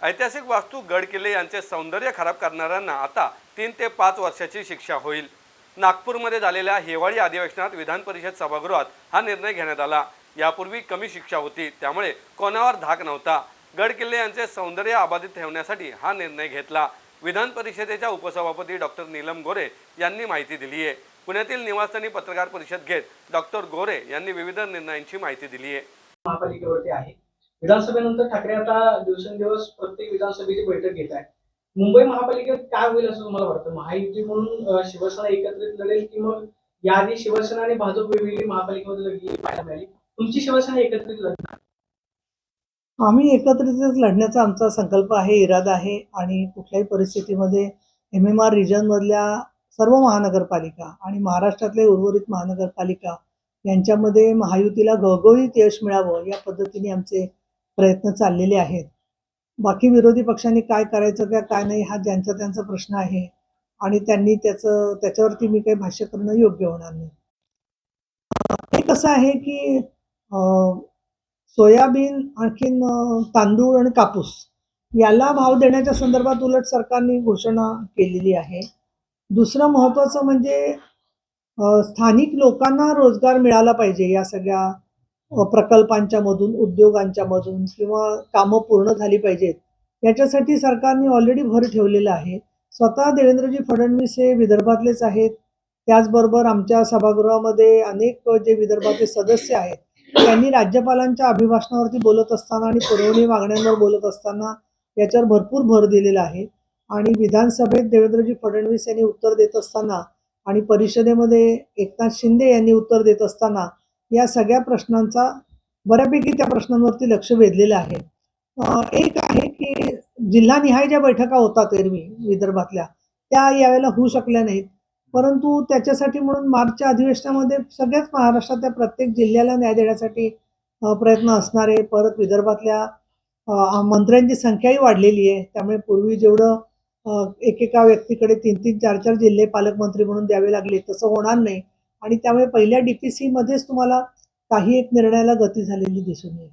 ऐतिहासिक वास्तू गड किल्ले यांचे सौंदर्य खराब करणाऱ्यांना आता 3 ते 5 वर्षाची शिक्षा होईल। नागपूरमध्ये झालेल्या हिवाळी अधिवेशनात विधान परिषद सभागृहात हा निर्णय घेण्यात आला। यापूर्वी कमी शिक्षा होती, त्यामुळे कोणावर धाक नव्हता। गड किल्ले यांचे सौंदर्य अबाधित ठेवण्यासाठी हा निर्णय घेतला। विधान परिषदेच्या उपसभापती डॉक्टर नीलम गोरे यांनी माहिती दिली आहे। पुण्यातील निवासस्थानी पत्रकार परिषद घेत डॉक्टर गोरे यांनी विविध निर्णयांची माहिती दिली आहे। महापालिकेवरती आहे। विधानसभेनंतर ठाकरे आता दिवसेंदिवस प्रत्येक विधानसभेची बैठक घेत आहे। मुंबई महापालिकेत काय होईल असं तुम्हाला वाटतं? महायुती म्हणून शिवसेना एकत्रित लढेल की मग याआधी शिवसेना आणि भाजप वेगवेगळी महापालिकेमध्ये लढली पाहायला मिळाली? तुमची शिवसेना एकत्रित लढणार? आम्ही एकत्रितच लढण्याचा आमचा संकल्प आहे, इरादा आहे आणि कुठल्याही परिस्थितीमध्ये MMR रिजन मधल्या सर्व महानगरपालिका आणि महाराष्ट्रातले उर्वरित महानगरपालिका यांच्यामध्ये महायुतीला घवघवीत यश मिळावं या पद्धतीने आमचे प्रयत्न चाललेले आहेत। बाकी विरोधी पक्षांनी काय करायचं किंवा काय नाही हा ज्यांचा त्यांचा प्रश्न आहे आणि त्यांनी त्याच्यावरती मी काही भाष्य करणं योग्य होणार नाही। हे कसं आहे की सोयाबीन आणखीन तांदूळ आणि कापूस याला भाव देण्याच्या संदर्भात उलट सरकारने घोषणा केलेली आहे। दुसरं महत्त्वाचं म्हणजे स्थानिक लोकांना रोजगार मिळाला पाहिजे या सगळ्या प्रकल्पांच्या मधून, उद्योगांच्या मधून किंवा कामं पूर्ण झाली पाहिजेत याच्यासाठी सरकारने ऑलरेडी भर ठेवलेला आहे। स्वतः देवेंद्रजी फडणवीस हे विदर्भातलेच आहेत। त्याचबरोबर आमच्या सभागृहामध्ये अनेक जे विदर्भाचे सदस्य आहेत त्यांनी राज्यपालांच्या अभिभाषणावरती बोलत असताना आणि पुरवणी मागण्यांवर बोलत असताना याच्यावर भरपूर भर दिलेला आहे। आणि विधानसभेत देवेंद्रजी फडणवीस यांनी उत्तर देत असताना आणि परिषदेमध्ये एकनाथ शिंदे यांनी उत्तर देत असताना या सगळ्या प्रश्नांचा बऱ्यापैकी त्या प्रश्नांवरती लक्ष वेधलेलं आहे। एक आहे की जिल्हानिहाय ज्या बैठका होतात एरवी विदर्भातल्या त्या यावेळेला होऊ शकल्या नाहीत, परंतु त्याच्यासाठी म्हणून मार्चच्या अधिवेशनामध्ये सगळ्याच महाराष्ट्रातल्या प्रत्येक जिल्ह्याला न्याय देण्यासाठी प्रयत्न असणार आहे। परत विदर्भातल्या मंत्र्यांची संख्याही वाढलेली आहे, त्यामुळे पूर्वी जेवढं एकेका व्यक्तीकडे 3-3, 4-4 जिल्हे पालकमंत्री म्हणून द्यावे लागले तसं होणार नाही आणि त्यामुळे पहिल्या DPC मध्येच तुम्हाला काही एक निर्णयाला गती झालेली दिसून येईल।